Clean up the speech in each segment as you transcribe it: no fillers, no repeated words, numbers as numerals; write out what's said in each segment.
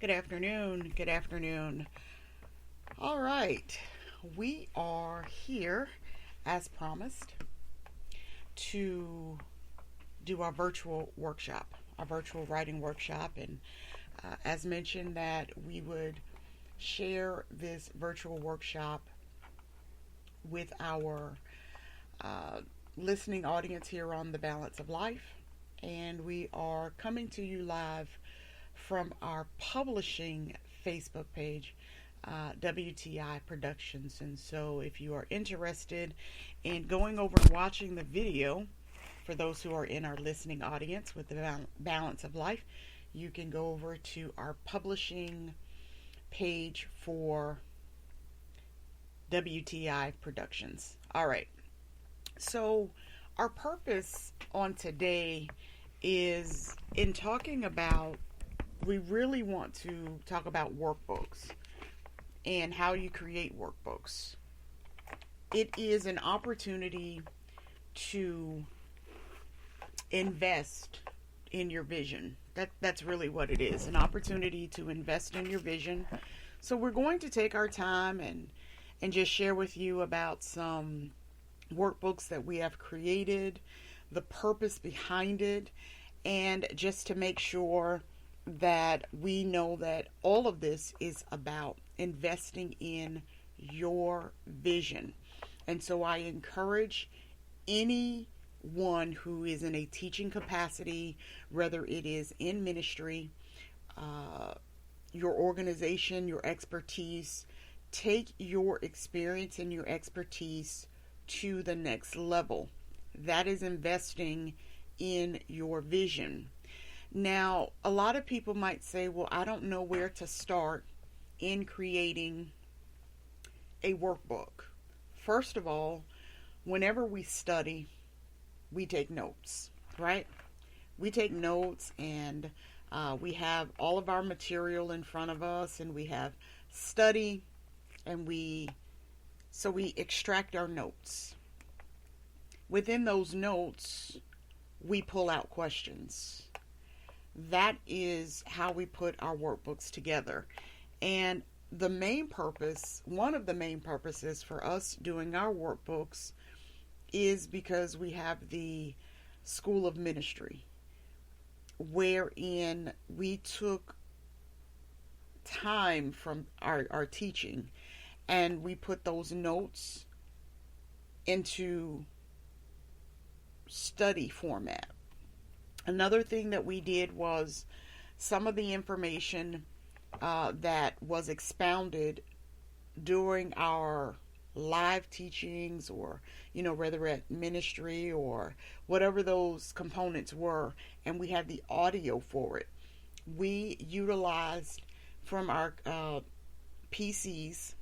Good afternoon. Good afternoon. All right. We are here, as promised, to do our virtual workshop, our virtual writing workshop. And as mentioned, that we would share this virtual workshop with our uh, listening audience here on The Balance of Life. And we are coming to you live from our publishing Facebook page, WTI Productions. And so, if you are interested in going over and watching the video, for those who are in our listening audience with the Balance of Life, you can go over to our publishing page for WTI Productions. All right. So, our purpose on today is in talking about, we really want to talk about workbooks and how you create workbooks. It is an opportunity to invest in your vision. That's really what it is, an opportunity to invest in your vision. So we're going to take our time and just share with you about some workbooks that we have created, the purpose behind it, and just to make sure that we know that all of this is about investing in your vision. And so I encourage anyone who is in a teaching capacity, whether it is in ministry, your organization, your expertise, take your experience and your expertise to the next level. That is investing in your vision. Now, a lot of people might say, well, I don't know where to start in creating a workbook. First of all, whenever we study, we take notes, right? We take notes, and we have all of our material in front of us, and we have study, and we extract our notes. Within those notes, we pull out questions. That is how we put our workbooks together. And the main purpose, one of the main purposes for us doing our workbooks, is because we have the School of Ministry, wherein we took time from our teaching and we put those notes into study format. Another thing that we did was some of the information that was expounded during our live teachings, or whether at ministry or whatever those components were, and we had the audio for it. We utilized from our PCs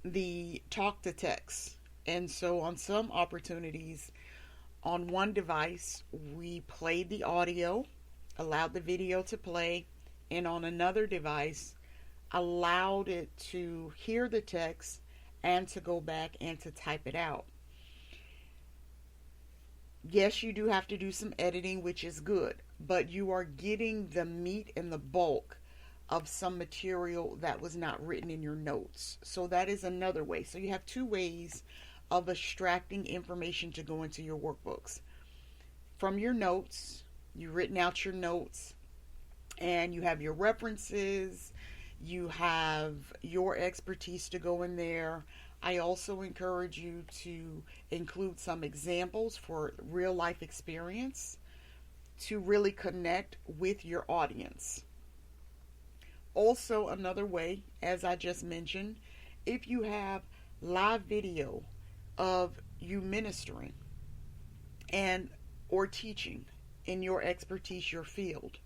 the talk to text, and so on some opportunities, on one device, we played the audio, allowed the video to play, and on another device, allowed it to hear the text and to go back and to type it out. Yes, you do have to do some editing, which is good, but you are getting the meat and the bulk of some material that was not written in your notes. So that is another way. So you have two ways of extracting information to go into your workbooks. From your notes, you've written out your notes, and you have your references, you have your expertise to go in there. I also encourage you to include some examples for real life experience to really connect with your audience. Also, another way, as I just mentioned, if you have live video of you ministering and or teaching in your expertise, your field.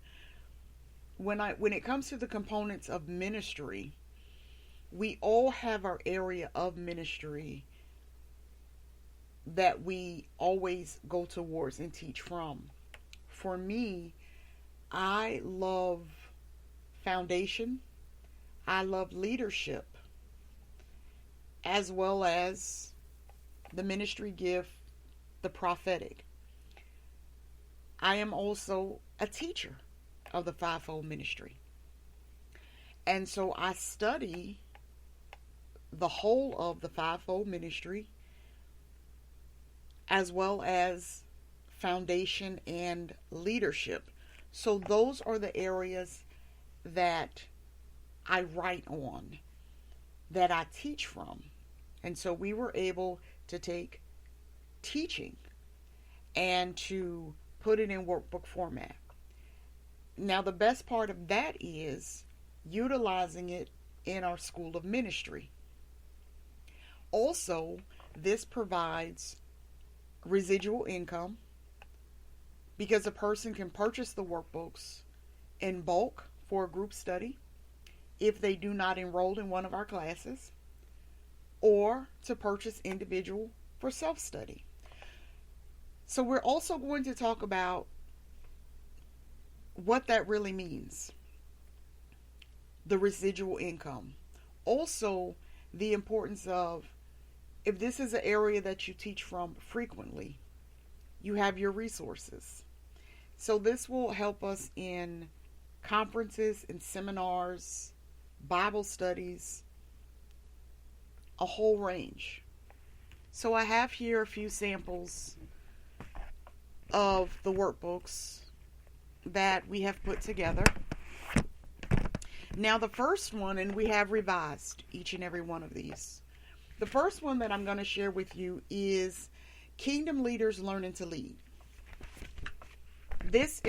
When it comes to the components of ministry, we all have our area of ministry that we always go towards and teach from. For me, I love foundation, I love leadership, as well as the ministry gift, the prophetic. I am also a teacher of the fivefold ministry. And so I study the whole of the fivefold ministry, as well as foundation and leadership. So those are the areas that I write on, that I teach from. And so we were able to take teaching and to put it in workbook format. Now, the best part of that is utilizing it in our school of ministry. Also, this provides residual income because a person can purchase the workbooks in bulk for a group study if they do not enroll in one of our classes, or to purchase individual for self-study. So we're also going to talk about what that really means, the residual income. Also, the importance of, if this is an area that you teach from frequently, you have your resources. So this will help us in conferences and seminars, Bible studies, a whole range. So I have here a few samples of the workbooks that we have put together. Now the first one, and we have revised each and every one of these. The first one that I'm going to share with you is Kingdom Leaders Learning to Lead. This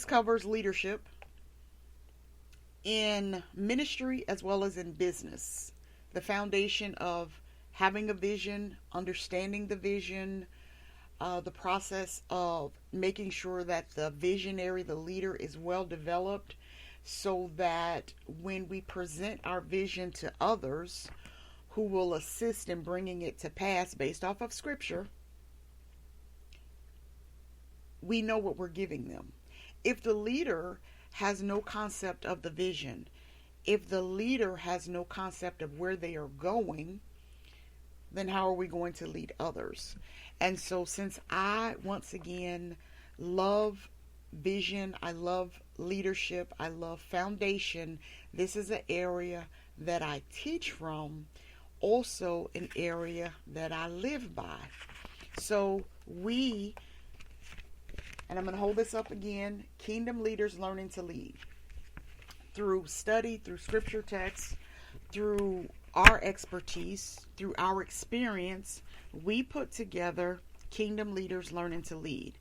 covers leadership in ministry as well as in business. The foundation of having a vision, understanding the vision, the process of making sure that the visionary, the leader, is well developed so that when we present our vision to others who will assist in bringing it to pass based off of scripture, we know what we're giving them. If the leader has no concept of the vision, if the leader has no concept of where they are going, then how are we going to lead others? And so since I, once again, love vision, I love leadership, I love foundation, this is an area that I teach from, also an area that I live by. So and I'm going to hold this up again, Kingdom Leaders Learning to Lead. Through study, through scripture texts, through our expertise, through our experience, we put together Kingdom Leaders Learning to Lead.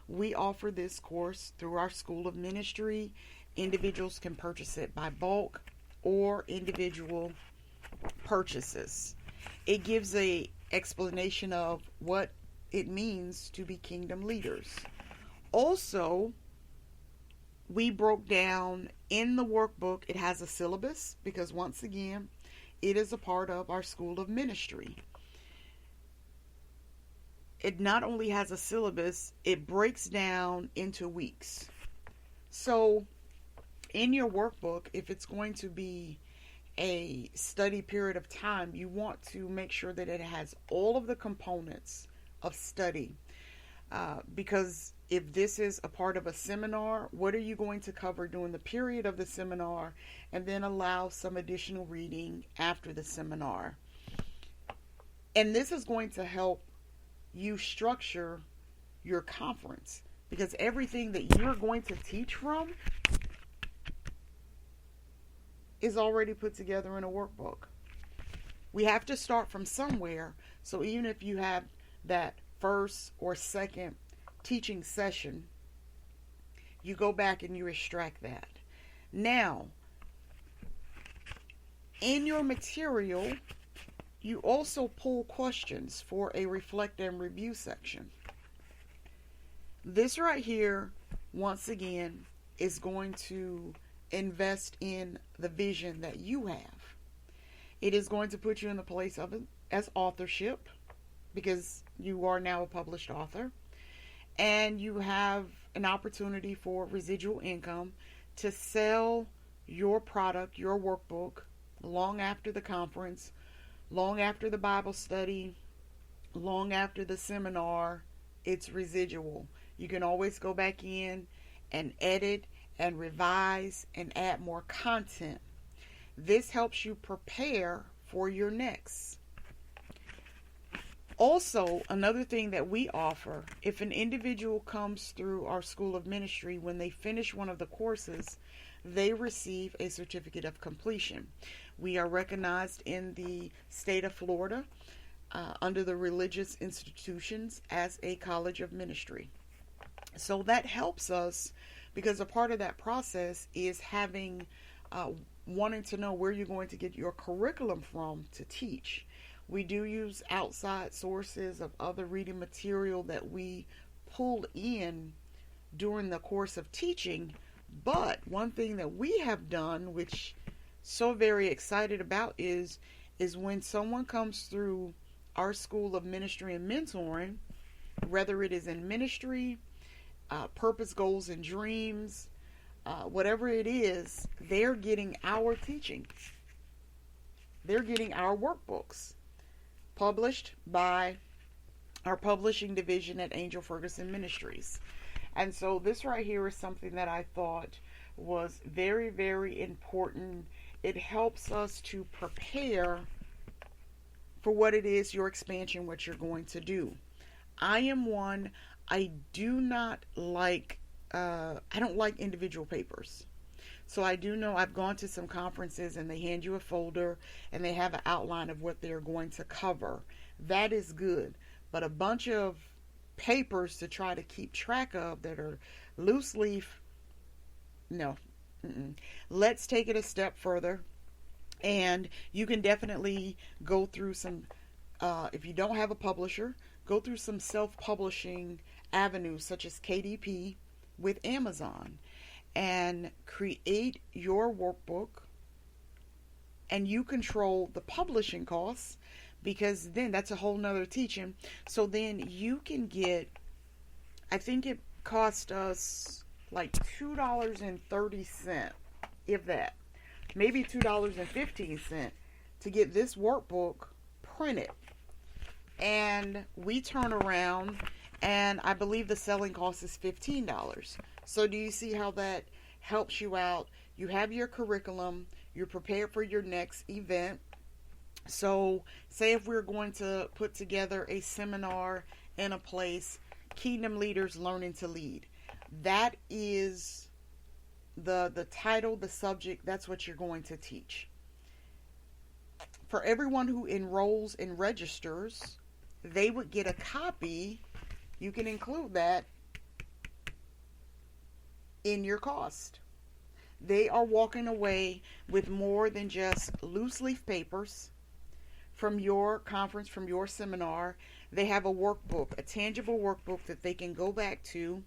We offer this course through our School of Ministry. Individuals can purchase it by bulk or individual purchases. It gives a explanation of what it means to be kingdom leaders. Also, we broke down in the workbook, it has a syllabus because once again, it is a part of our School of Ministry. It not only has a syllabus, it breaks down into weeks. So in your workbook, if it's going to be a study period of time, you want to make sure that it has all of the components of study. Because if this is a part of a seminar, what are you going to cover during the period of the seminar, and then allow some additional reading after the seminar? And this is going to help you structure your conference, because everything that you're going to teach from is already put together in a workbook. We have to start from somewhere. So even if you have that first or second teaching session, you go back and you extract that. Now, in your material, you also pull questions for a reflect and review section. This right here, once again, is going to invest in the vision that you have. It is going to put you in the place of it as authorship, because you are now a published author, and you have an opportunity for residual income to sell your product, your workbook, long after the conference, long after the Bible study, long after the seminar. It's residual. You can always go back in and edit and revise and add more content. This helps you prepare for your next. Also, another thing that we offer, if an individual comes through our School of Ministry, when they finish one of the courses, they receive a certificate of completion. We are recognized in the state of Florida under the religious institutions as a college of ministry. So that helps us, because a part of that process is having wanting to know where you're going to get your curriculum from to teach. We do use outside sources of other reading material that we pull in during the course of teaching. But one thing that we have done, which so very excited about, is when someone comes through our School of Ministry and Mentoring, whether it is in ministry, purpose, goals, and dreams, whatever it is, they're getting our teaching. They're getting our workbooks published by our publishing division at Angel Ferguson Ministries. And so this right here is something that I thought was very, very important. It helps us to prepare for what it is, your expansion, what you're going to do. I am one, I do not like, I don't like individual papers. So I do know I've gone to some conferences and they hand you a folder and they have an outline of what they're going to cover. That is good. But a bunch of papers to try to keep track of that are loose leaf, no. Let's take it a step further. And you can definitely go through some, if you don't have a publisher, go through some self-publishing avenues such as KDP with Amazon, and create your workbook, and you control the publishing costs, because then that's a whole nother teaching. So then you can get, I think it cost us like $2.30, if that, maybe $2.15 to get this workbook printed. And we turn around, and I believe the selling cost is $15. So do you see how that helps you out? You have your curriculum, you're prepared for your next event. So say if we're going to put together a seminar in a place, Kingdom Leaders Learning to Lead. That is the title, the subject, that's what you're going to teach. For everyone who enrolls and registers, they would get a copy. You can include that in your cost. They are walking away with more than just loose leaf papers from your conference, from your seminar. They have a workbook, a tangible workbook that they can go back to.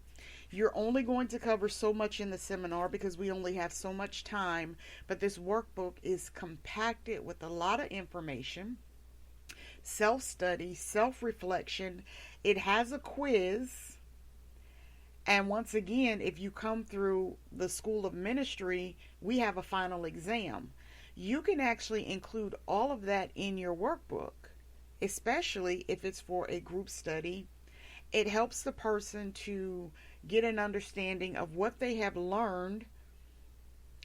You're only going to cover so much in the seminar because we only have so much time, but this workbook is compacted with a lot of information, self-study, self-reflection. It has a quiz. And once again, if you come through the School of Ministry, we have a final exam. You can actually include all of that in your workbook, especially if it's for a group study. It helps the person to get an understanding of what they have learned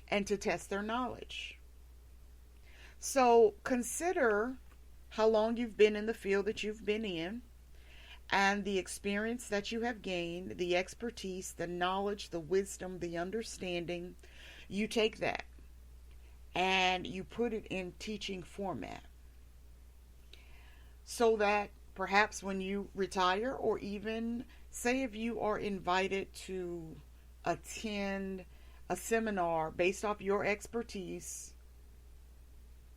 and to test their knowledge. So consider how long you've been in the field that you've been in, and the experience that you have gained, the expertise, the knowledge, the wisdom, the understanding. You take that and you put it in teaching format, so that perhaps when you retire, or even say if you are invited to attend a seminar based off your expertise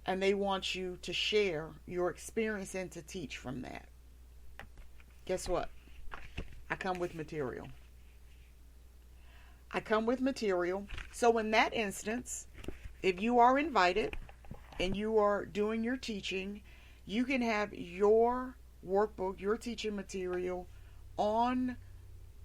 and they want you to share your experience and to teach from that, guess what? I come with material. So in that instance, if you are invited and you are doing your teaching, you can have your workbook, your teaching material on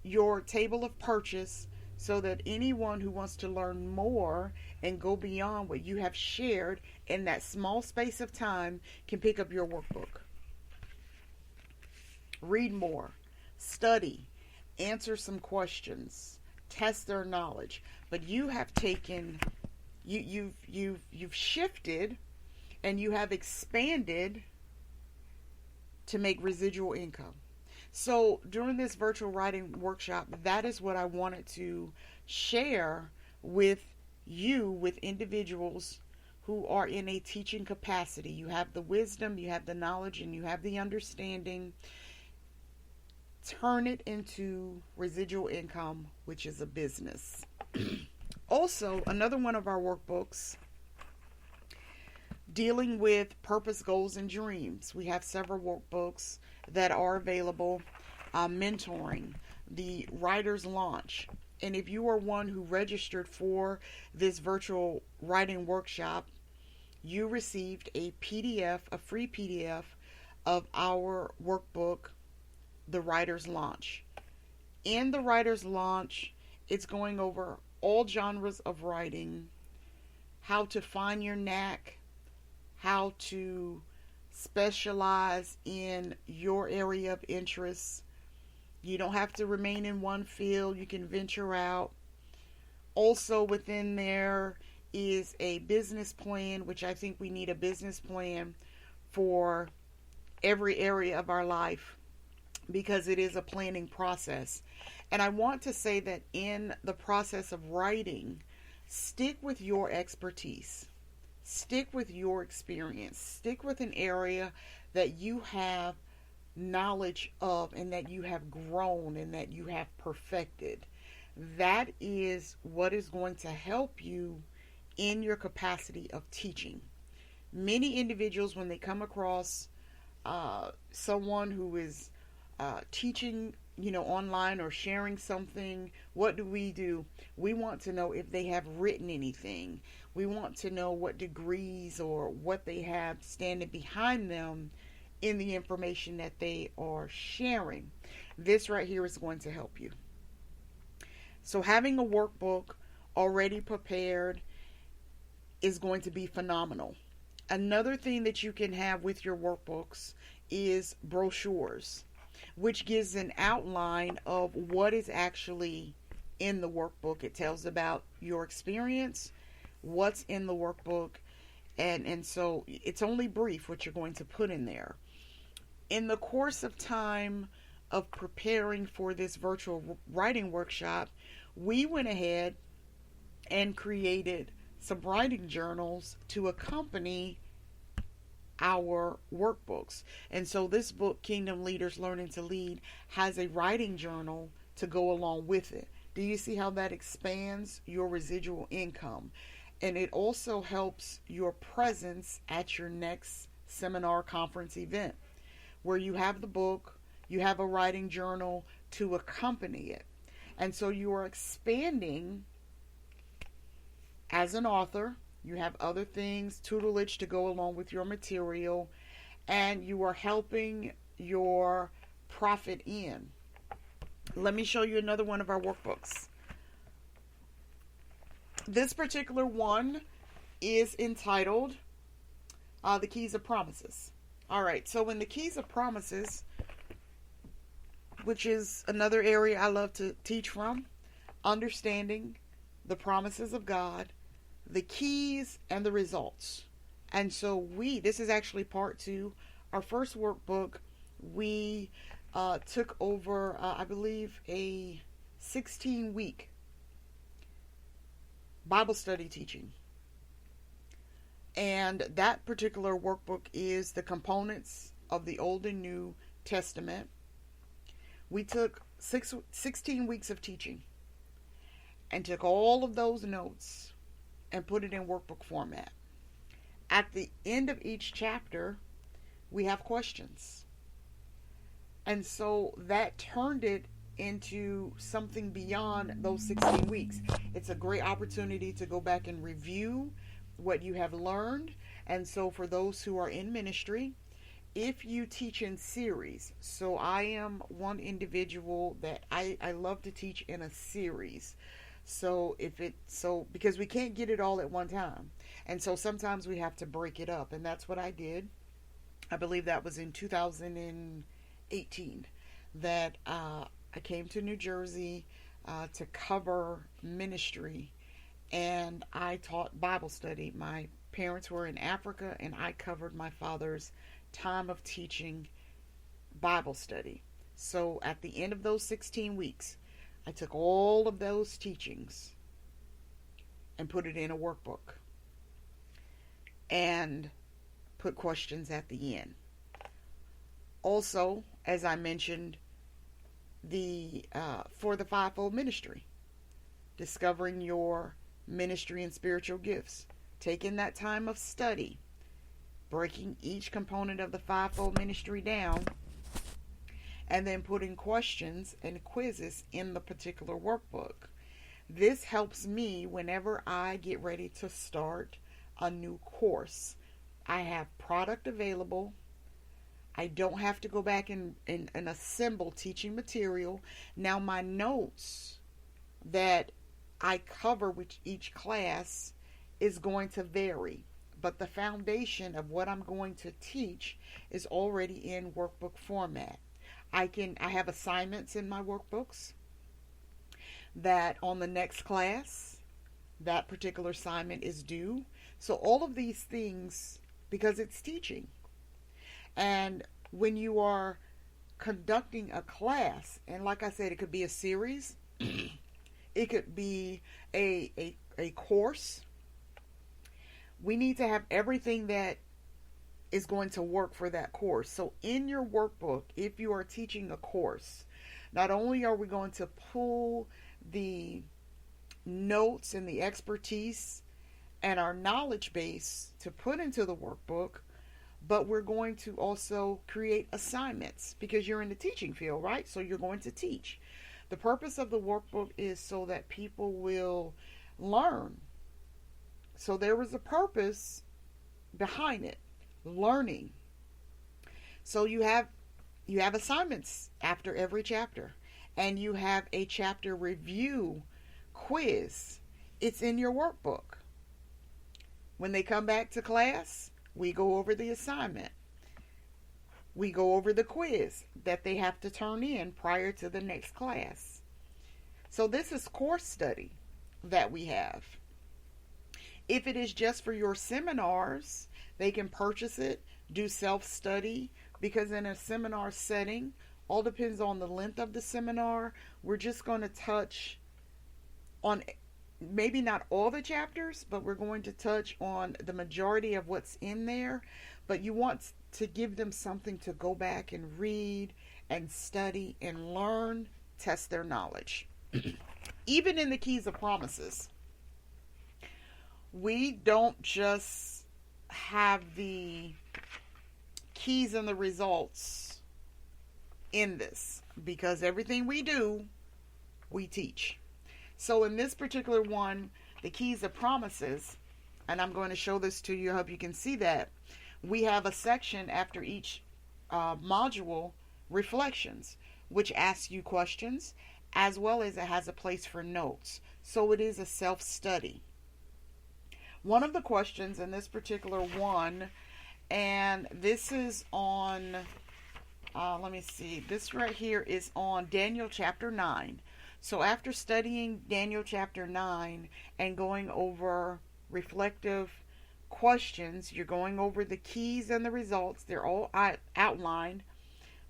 your table of purchase, so that anyone who wants to learn more and go beyond what you have shared in that small space of time can pick up your workbook. Read more, study, answer some questions, test their knowledge. But you have taken, you've shifted, and you have expanded to make residual income. So during this virtual writing workshop, that is what I wanted to share with you, with individuals who are in a teaching capacity. You have the wisdom, you have the knowledge, and you have the understanding. Turn it into residual income, which is a business. Also, another one of our workbooks, dealing with purpose, goals, and dreams. We have several workbooks that are available. Mentoring, the writer's launch. And if you are one who registered for this virtual writing workshop, you received a PDF, a free PDF of our workbook, The Writer's Launch. In The Writer's Launch, it's going over all genres of writing, how to find your knack, how to specialize in your area of interest. You don't have to remain in one field. You can venture out. Also within there is a business plan, which I think we need a business plan for every area of our life, because it is a planning process. And I want to say that in the process of writing, stick with your expertise. Stick with your experience. Stick with an area that you have knowledge of and that you have grown and that you have perfected. That is what is going to help you in your capacity of teaching. Many individuals, when they come across someone who is teaching, online or sharing something, what do? We want to know if they have written anything. We want to know what degrees or what they have standing behind them in the information that they are sharing. This right here is going to help you. So having a workbook already prepared is going to be phenomenal. Another thing that you can have with your workbooks is brochures, which gives an outline of what is actually in the workbook. It tells about your experience, what's in the workbook, and so it's only brief what you're going to put in there. In the course of time of preparing for this virtual writing workshop, we went ahead and created some writing journals to accompany our workbooks. And so this book, Kingdom Leaders Learning to Lead, has a writing journal to go along with it. Do you see how that expands your residual income? And it also helps your presence at your next seminar, conference, event, where you have the book, you have a writing journal to accompany it. And so you are expanding as an author. You have other things, tutelage to go along with your material, and you are helping your profit in. Let me show you another one of our workbooks. This particular one is entitled The Keys of Promises. All right, so in the Keys of Promises, which is another area I love to teach from, understanding the promises of God, the keys, and the results. And so this is actually part 2. Our first workbook, we took over, I believe, a 16-week Bible study teaching. And that particular workbook is the components of the Old and New Testament. We took 16 weeks of teaching and took all of those notes and put it in workbook format. At the end of each chapter, we have questions. And so that turned it into something beyond those 16 weeks. It's a great opportunity to go back and review what you have learned. And so for those who are in ministry, if you teach in series, so I am one individual that I love to teach in a series. So because we can't get it all at one time. And so sometimes we have to break it up. And that's what I did. I believe that was in 2018 that I came to New Jersey. to cover ministry, and I taught Bible study. My parents were in Africa, and I covered my father's time of teaching Bible study. So at the end of those 16 weeks, I took all of those teachings and put it in a workbook and put questions at the end. Also, as I mentioned, for the fivefold ministry, discovering your ministry and spiritual gifts, taking that time of study, breaking each component of the fivefold ministry down, and then putting questions and quizzes in the particular workbook. This helps me whenever I get ready to start a new course. I have product available. I don't have to go back and assemble teaching material. Now my notes that I cover with each class is going to vary, but the foundation of what I'm going to teach is already in workbook format. I have assignments in my workbooks that on the next class, that particular assignment is due. So all of these things, because it's teaching. And when you are conducting a class, and like I said, it could be a series, it could be a course. We need to have everything that is going to work for that course. So in your workbook, if you are teaching a course, not only are we going to pull the notes and the expertise and our knowledge base to put into the workbook, but we're going to also create assignments because you're in the teaching field, right? So you're going to teach. The purpose of the workbook is so that people will learn. So there was a purpose behind it, learning. So you have assignments after every chapter, and you have a chapter review quiz. It's in your workbook. When they come back to class, we go over the assignment. We go over the quiz that they have to turn in prior to the next class. So this is course study that we have. If it is just for your seminars, they can purchase it, do self-study, because in a seminar setting, all depends on the length of the seminar. We're just going to touch on maybe not all the chapters, but we're going to touch on the majority of what's in there. But you want to give them something to go back and read and study and learn, test their knowledge. Even in the Keys of Promises, we don't just have the keys and the results in this, because everything we do, we teach. So in this particular one, the Keys of Promises, and I'm going to show this to you, I hope you can see that, we have a section after each module, reflections, which asks you questions, as well as it has a place for notes. So it is a self-study. One of the questions in this particular one, and this is on, let me see, this right here is on Daniel chapter 9. So after studying Daniel chapter 9 and going over reflective questions, you're going over the keys and the results. They're all outlined.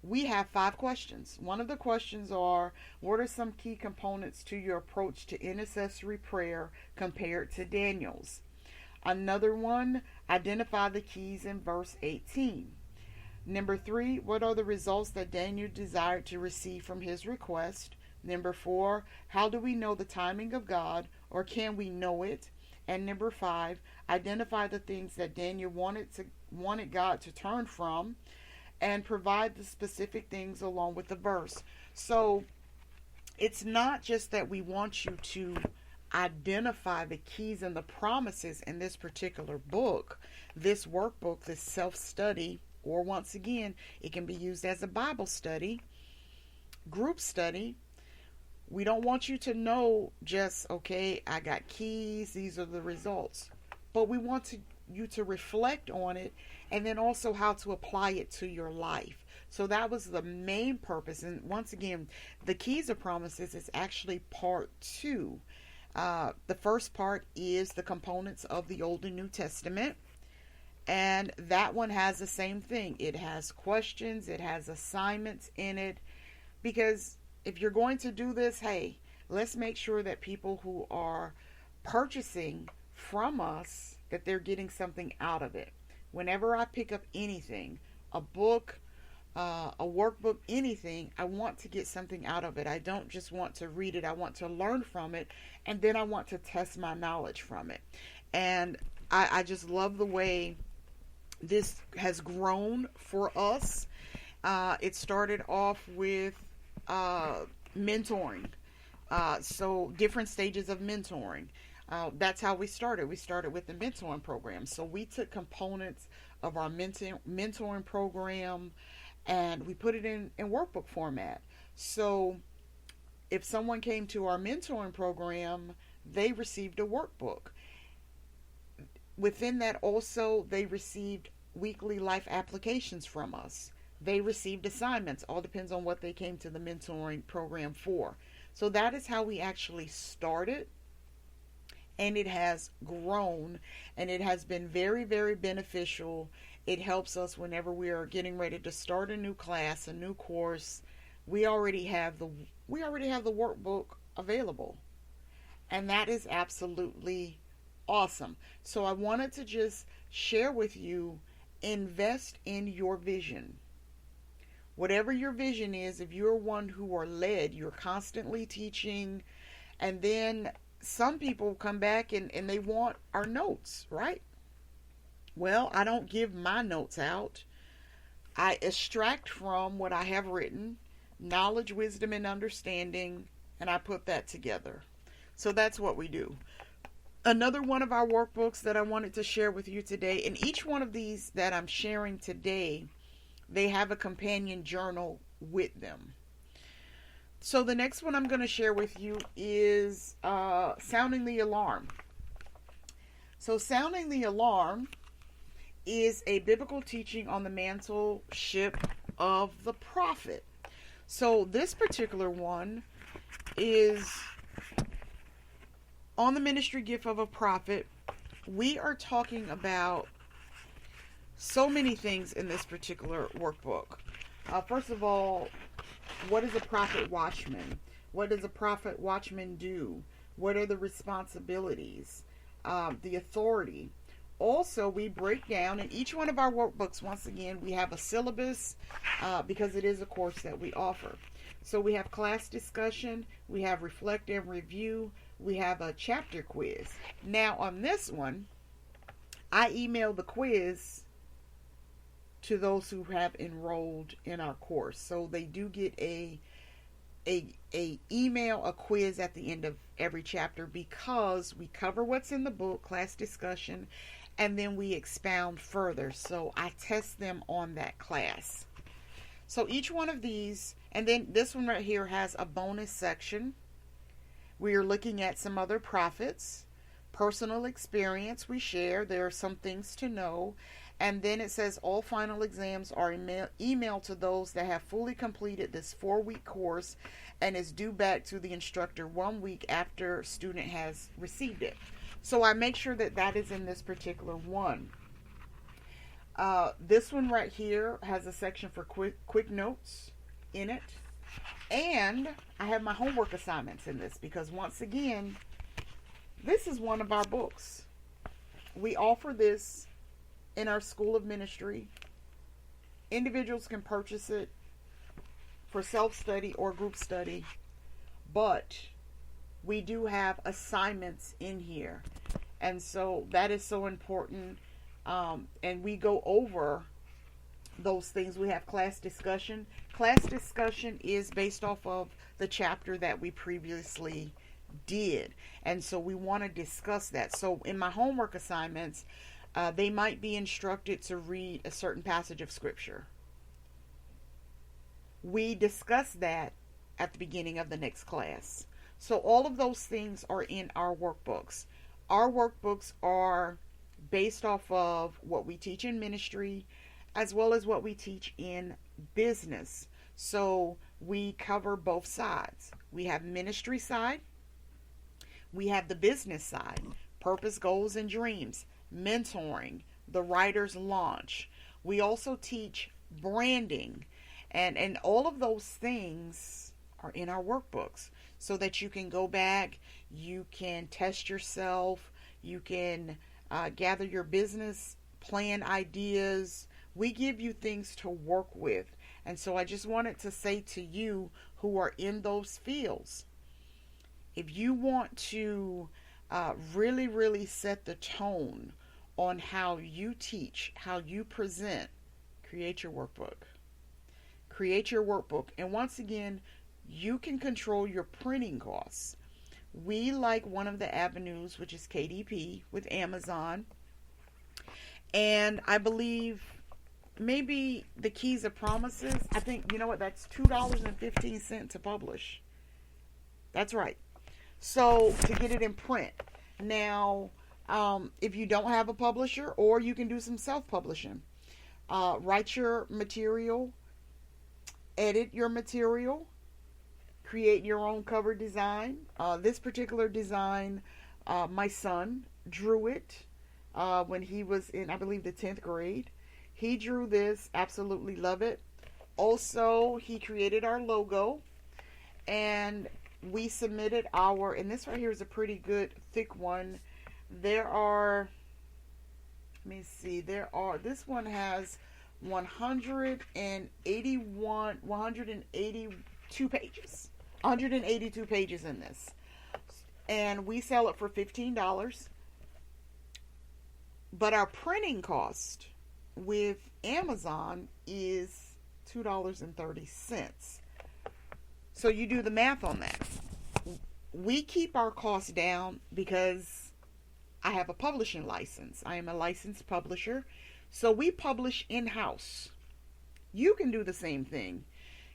We have 5 questions. One of the questions are, what are some key components to your approach to intercessory prayer compared to Daniel's? Another one, identify the keys in verse 18. Number 3, what are the results that Daniel desired to receive from his request? Number 4, how do we know the timing of God, or can we know it? And number 5, identify the things that Daniel wanted God to turn from, and provide the specific things along with the verse. So it's not just that we want you to identify the keys and the promises in this particular book, this workbook, this self-study, or once again, it can be used as a Bible study, group study. We don't want you to know just, okay, I got keys, these are the results. But we want you to reflect on it, and then also how to apply it to your life. So that was the main purpose. And once again, the Keys of Promises is actually part two. The first part is the components of the Old and New Testament. And that one has the same thing. It has questions, it has assignments in it. Because if you're going to do this, hey, let's make sure that people who are purchasing from us, that they're getting something out of it. Whenever I pick up anything, a book, a workbook, anything, I want to get something out of it. I don't just want to read it. I want to learn from it, and then I want to test my knowledge from it. And I just love the way this has grown for us. It started off with mentoring. So different stages of mentoring. That's how we started. We started with the mentoring program. So we took components of our mentoring program and we put it in workbook format. So if someone came to our mentoring program, they received a workbook. Within that also, they received weekly life applications from us. They received assignments. All depends on what they came to the mentoring program for. So that is how we actually started. And it has grown, and it has been very, very beneficial. It helps us whenever we are getting ready to start a new class, a new course. We already have the workbook available. And that is absolutely awesome. So I wanted to just share with you, invest in your vision. Whatever your vision is, if you're one who are led, you're constantly teaching, and then some people come back and they want our notes, right? Well, I don't give my notes out. I extract from what I have written, knowledge, wisdom, and understanding, and I put that together. So that's what we do. Another one of our workbooks that I wanted to share with you today, and each one of these that I'm sharing today, they have a companion journal with them. So the next one I'm going to share with you is Sounding the Alarm. So Sounding the Alarm is a biblical teaching on the mantleship of the prophet. So this particular one is on the ministry gift of a prophet. We are talking about so many things in this particular workbook. First of all, what is a prophet watchman? What does a prophet watchman do? What are the responsibilities? The authority. Also, we break down in each one of our workbooks, once again, we have a syllabus because it is a course that we offer. So we have class discussion, we have reflect and review, we have a chapter quiz. Now on this one, I email the quiz to those who have enrolled in our course. So they do get a quiz at the end of every chapter, because we cover what's in the book, class discussion, and then we expound further. So I test them on that class. So each one of these, and then this one right here has a bonus section. We are looking at some other prophets, personal experience we share. There are some things to know. And then it says all final exams are emailed to those that have fully completed this 4-week course and is due back to the instructor 1 week after student has received it. So I make sure that that is in this particular one. This one right here has a section for quick notes in it. And I have my homework assignments in this because, once again, this is one of our books. We offer this in our School of Ministry. Individuals can purchase it for self-study or group study, but we do have assignments in here, and so that is so important. And we go over those things. We have class discussion. Class discussion is based off of the chapter that we previously did, and so we want to discuss that. So in my homework assignments, they might be instructed to read a certain passage of scripture. We discuss that at the beginning of the next class. So all of those things are in our workbooks. Our workbooks are based off of what we teach in ministry as well as what we teach in business. So we cover both sides. We have ministry side, we have the business side, purpose, goals, and dreams, mentoring, the writer's launch. We also teach branding, and all of those things are in our workbooks so that you can go back, you can test yourself, you can gather your business plan ideas. We give you things to work with. And so I just wanted to say to you who are in those fields, if you want to really, really set the tone on how you teach, how you present, create your workbook. Create your workbook. And once again, you can control your printing costs. We like one of the avenues, which is KDP with Amazon. And I believe maybe the Keys of Promises, I think, you know what, that's $2.15 to publish. That's right. So to get it in print. Now, if you don't have a publisher, or you can do some self-publishing. Write your material, edit your material, create your own cover design. This particular design, my son drew it when he was in, I believe, the 10th grade. He drew this, absolutely love it. Also, he created our logo, and we submitted our, and this right here is a pretty good thick one. There are, let me see, this one has 182 pages. 182 pages in this. And we sell it for $15. But our printing cost with Amazon is $2.30. So you do the math on that. We keep our costs down because I have a publishing license. I am a licensed publisher. So we publish in-house. You can do the same thing.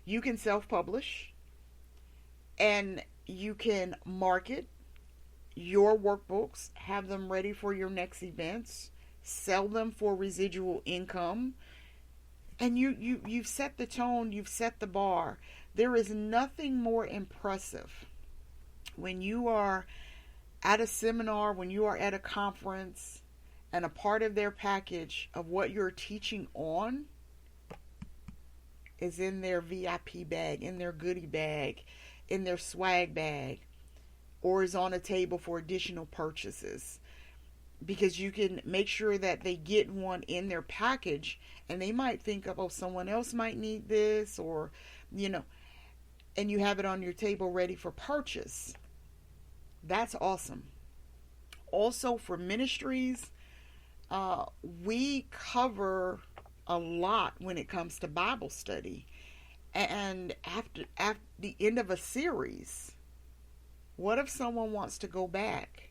You can self-publish, and you can market your workbooks, have them ready for your next events, sell them for residual income, and you've set the tone, you've set the bar. There is nothing more impressive when you are at a seminar, when you are at a conference, and a part of their package of what you're teaching on is in their VIP bag, in their goodie bag, in their swag bag, or is on a table for additional purchases. Because you can make sure that they get one in their package, and they might think of, oh, someone else might need this, or, and you have it on your table ready for purchase. That's awesome. Also, for ministries, we cover a lot when it comes to Bible study. And after the end of a series, what if someone wants to go back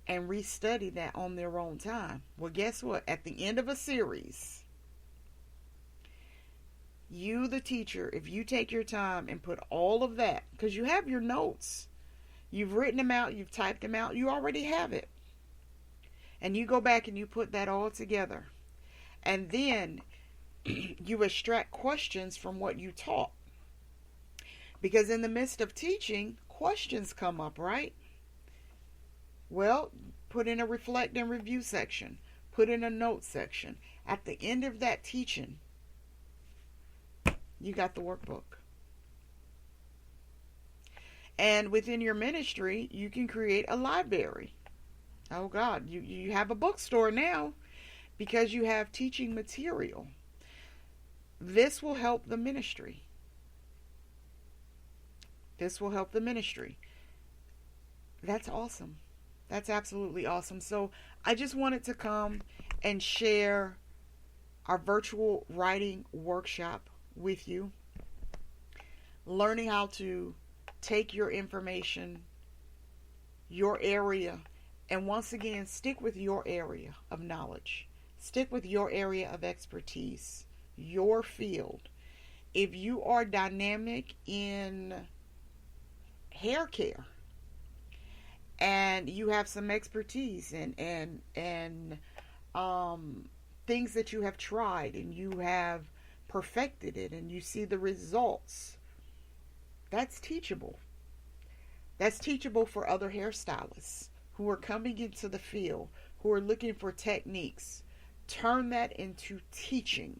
and restudy that on their own time? Well, guess what? At the end of a series, you, the teacher, if you take your time and put all of that, because you have your notes, you've written them out, you've typed them out, you already have it. And you go back and you put that all together. And then you extract questions from what you taught. Because in the midst of teaching, questions come up, right? Well, put in a reflect and review section. Put in a note section. At the end of that teaching, you got the workbook. And within your ministry, you can create a library. Oh God, you have a bookstore now because you have teaching material. This will help the ministry. This will help the ministry. That's awesome. That's absolutely awesome. So I just wanted to come and share our virtual writing workshop with you. Learning how to take your information, your area, and once again, stick with your area of knowledge. Stick with your area of expertise, your field. If you are dynamic in hair care and you have some expertise and things that you have tried and you have perfected it and you see the results. That's teachable. That's teachable for other hairstylists who are coming into the field, who are looking for techniques. Turn that into teaching.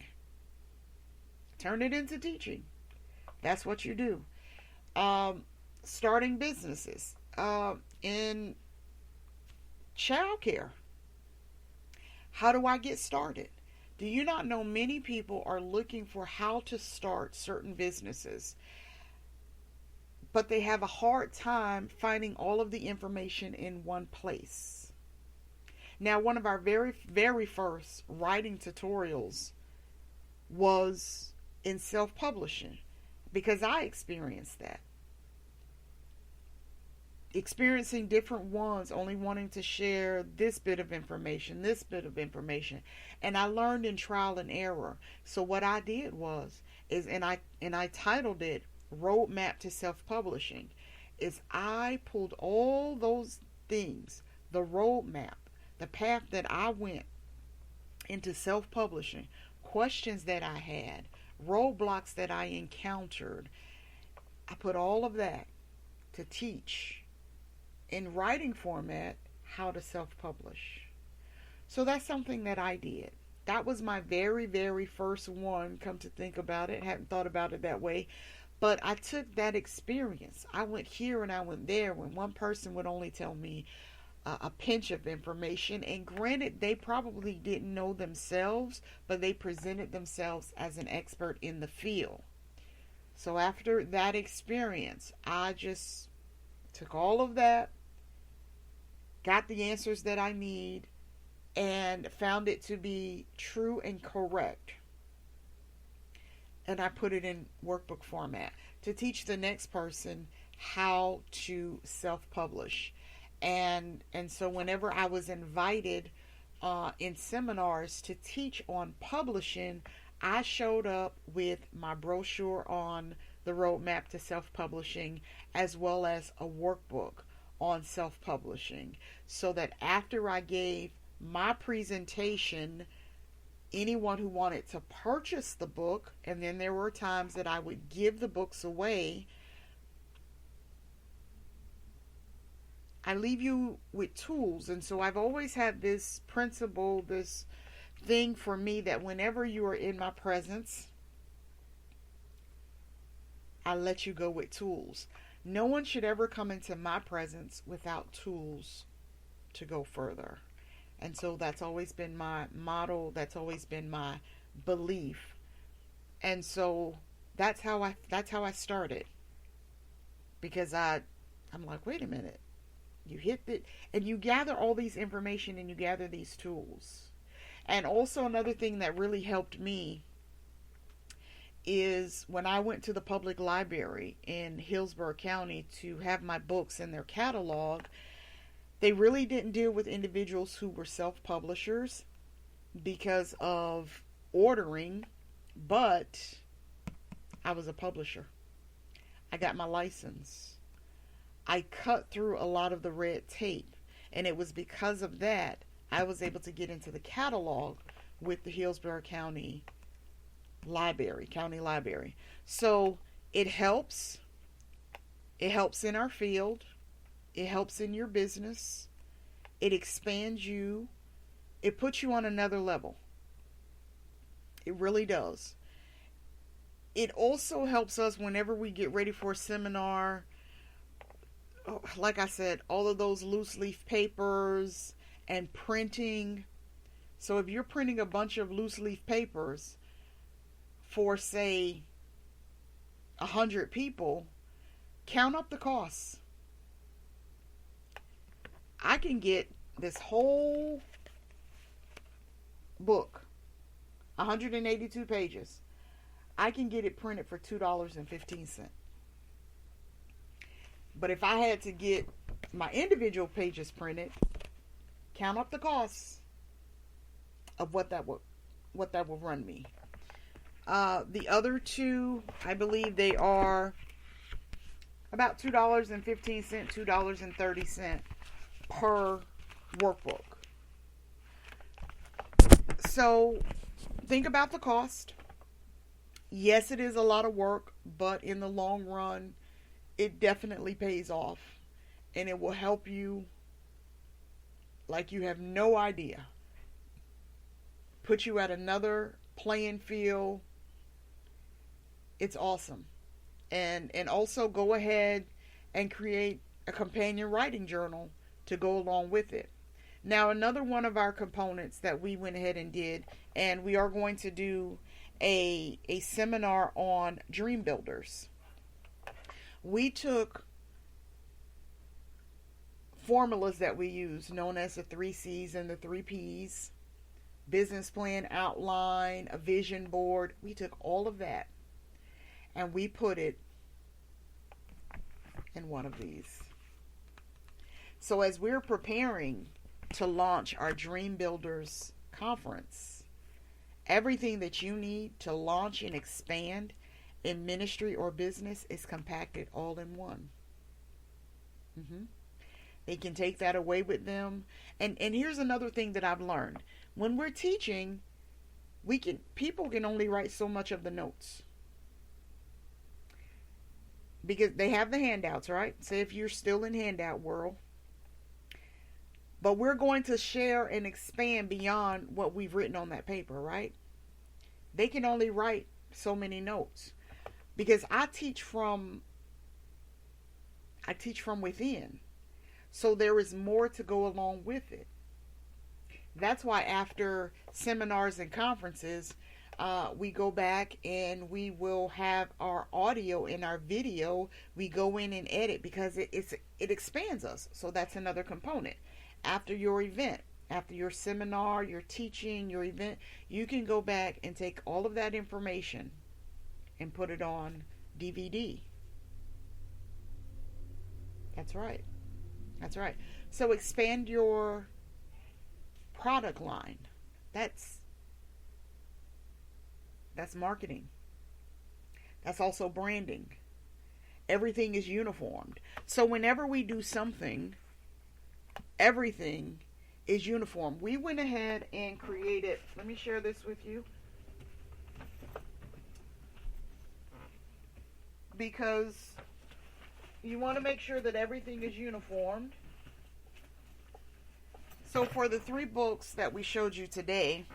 Turn it into teaching. That's what you do. Starting businesses in childcare. How do I get started? Do you not know many people are looking for how to start certain businesses, but they have a hard time finding all of the information in one place? Now, one of our very, very first writing tutorials was in self-publishing because I experienced that. Experiencing different ones, only wanting to share this bit of information, and I learned in trial and error. So what I did and I titled it Roadmap to Self-Publishing, is I pulled all those things, the roadmap, the path that I went into self-publishing, questions that I had, roadblocks that I encountered. I put all of that to teach in writing format how to self-publish. So that's something that I did. That was my very, very first one, come to think about it. Hadn't thought about it that way. But I took that experience. I went here and I went there when one person would only tell me a pinch of information. And granted, they probably didn't know themselves, but they presented themselves as an expert in the field. So after that experience, I just took all of that, got the answers that I need, and found it to be true and correct. And I put it in workbook format to teach the next person how to self-publish. And so whenever I was invited in seminars to teach on publishing, I showed up with my brochure on the roadmap to self-publishing, as well as a workbook on self-publishing, so that after I gave my presentation, anyone who wanted to purchase the book, and then there were times that I would give the books away, I leave you with tools. And so I've always had this principle, this thing for me, that whenever you are in my presence, I let you go with tools. No one should ever come into my presence without tools to go further. And so that's always been my motto. That's always been my belief. And so that's how I started. Because I'm like, wait a minute. You hit it, and you gather all these information and you gather these tools. And also another thing that really helped me is when I went to the public library in Hillsborough County to have my books in their catalog, they really didn't deal with individuals who were self-publishers because of ordering, but I was a publisher. I got my license. I cut through a lot of the red tape, and it was because of that I was able to get into the catalog with the Hillsborough County Library. So it helps. It helps in our field. It helps in your business. It expands you. It puts you on another level. It really does. It also helps us whenever we get ready for a seminar. Like I said, all of those loose leaf papers and printing. So if you're printing a bunch of loose leaf papers for, say, 100 people, count up the costs. I can get this whole book, 182 pages. I can get it printed for $2.15. But if I had to get my individual pages printed, count up the costs of what that would run me. The other two, I believe they are about $2.15, $2.30 per workbook. So think about the cost. Yes, it is a lot of work, but in the long run, it definitely pays off. And it will help you like you have no idea. Put you at another playing field. It's awesome. And also go ahead and create a companion writing journal to go along with it. Now, another one of our components that we went ahead and did, and we are going to do a seminar on dream builders. We took formulas that we use, known as the 3 C's and the 3 P's, business plan outline, a vision board. We took all of that and we put it in one of these. So as we're preparing to launch our Dream Builders conference, everything that you need to launch and expand in ministry or business is compacted all in one. They can take that away with them. And here's another thing that I've learned. When we're teaching, people can only write so much of the notes. Because they have the handouts, right? Say if you're still in handout world. But we're going to share and expand beyond what we've written on that paper, right? They can only write so many notes. Because I teach from within. So there is more to go along with it. That's why after seminars and conferences, we go back and we will have our audio and our video. We go in and edit because it expands us. So that's another component. After your event, after your seminar, your teaching, your event, you can go back and take all of that information and put it on DVD. That's right. That's right. So expand your product line. That's marketing. That's also branding. Everything is uniformed. So whenever we do something, everything is uniform. We went ahead and created, let me share this with you. Because you want to make sure that everything is uniformed. So for the 3 books that we showed you today,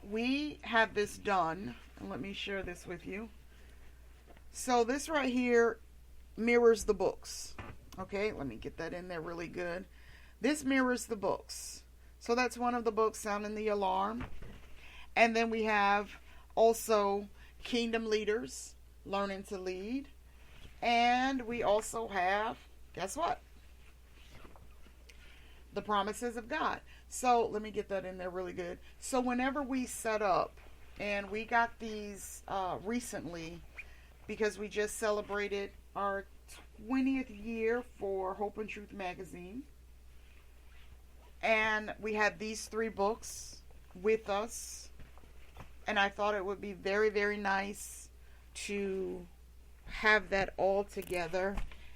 we have this done. And let me share this with you. So this right here mirrors the books. Okay, let me get that in there really good. This mirrors the books. So that's one of the books, Sounding the Alarm. And then we have also Kingdom Leaders, Learning to Lead. And we also have, guess what? The Promises of God. So let me get that in there really good. So whenever we set up, and we got these recently because we just celebrated our 20th year for Hope and Truth magazine. And we had these 3 books with us. And I thought it would be very, very nice to have that all together.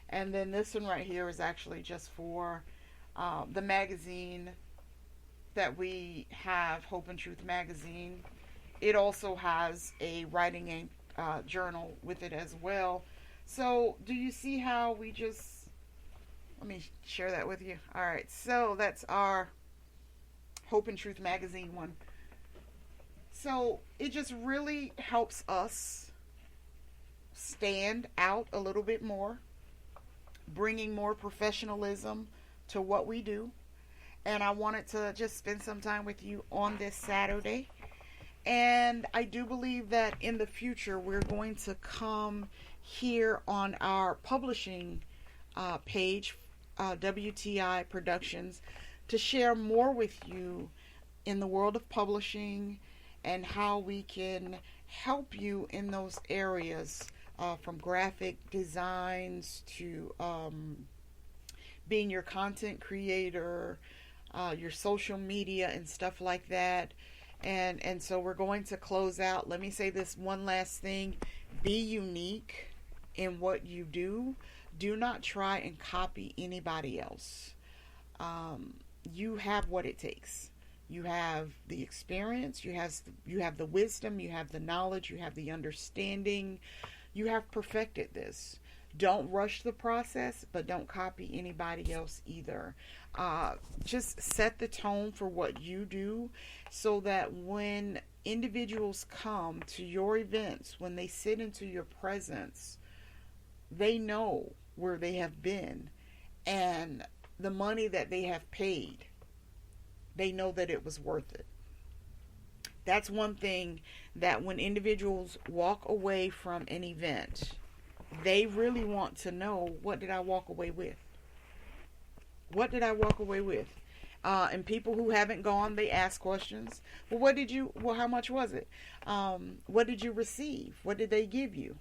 And then this one right here is actually just for the magazine that we have, Hope and Truth magazine. It also has a writing journal with it as well. So do you see how we just, let me share that with you. All right, so that's our Hope and Truth magazine one. So it just really helps us stand out a little bit more, bringing more professionalism to what we do. And I wanted to just spend some time with you on this Saturday. And I do believe that in the future we're going to come here on our publishing page, WTI Productions, to share more with you in the world of publishing and how we can help you in those areas, from graphic designs to being your content creator, your social media and stuff like that. And so we're going to close out. Let me say this one last thing. Be unique in what you do. Do not try and copy anybody else. You have what it takes. You have the experience, you have the wisdom, you have the knowledge, you have the understanding. You have perfected this. Don't rush the process, but don't copy anybody else either. Just set the tone for what you do so that when individuals come to your events, when they sit into your presence, they know where they have been and the money that they have paid. They know that it was worth it. That's one thing that when individuals walk away from an event, they really want to know, what did I walk away with? What did I walk away with? And people who haven't gone, they ask questions. Well, how much was it? What did you receive? What did they give you?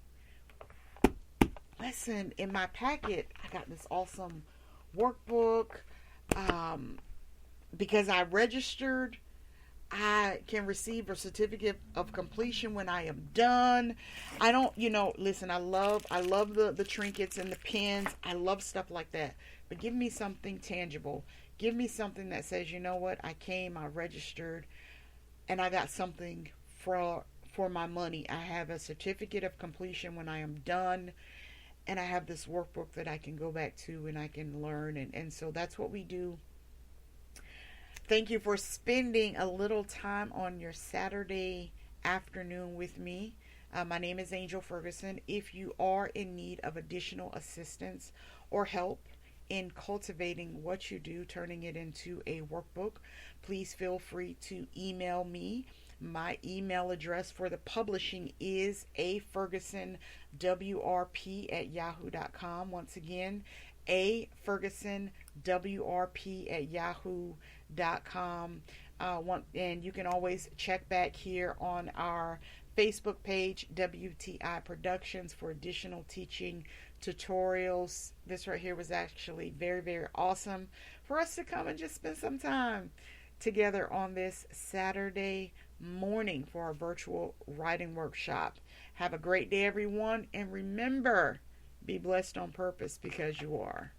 Listen, in my packet, I got this awesome workbook. Because I registered, I can receive a certificate of completion when I am done. I don't, listen, I love the trinkets and the pins. I love stuff like that. But give me something tangible. Give me something that says, you know what, I came, I registered, and I got something for my money. I have a certificate of completion when I am done, and I have this workbook that I can go back to and I can learn. And so that's what we do. Thank you for spending a little time on your Saturday afternoon with me. My name is Angel Ferguson. If you are in need of additional assistance or help in cultivating what you do, turning it into a workbook, please feel free to email me. My email address for the publishing is afergusonwrp@yahoo.com. Once again, afergusonwrp@yahoo.com. And you can always check back here on our Facebook page, WTI Productions, for additional teaching tutorials. This right here was actually very, very awesome for us to come and just spend some time together on this Saturday morning for our virtual writing workshop. Have a great day, everyone, and remember, be blessed on purpose, because you are.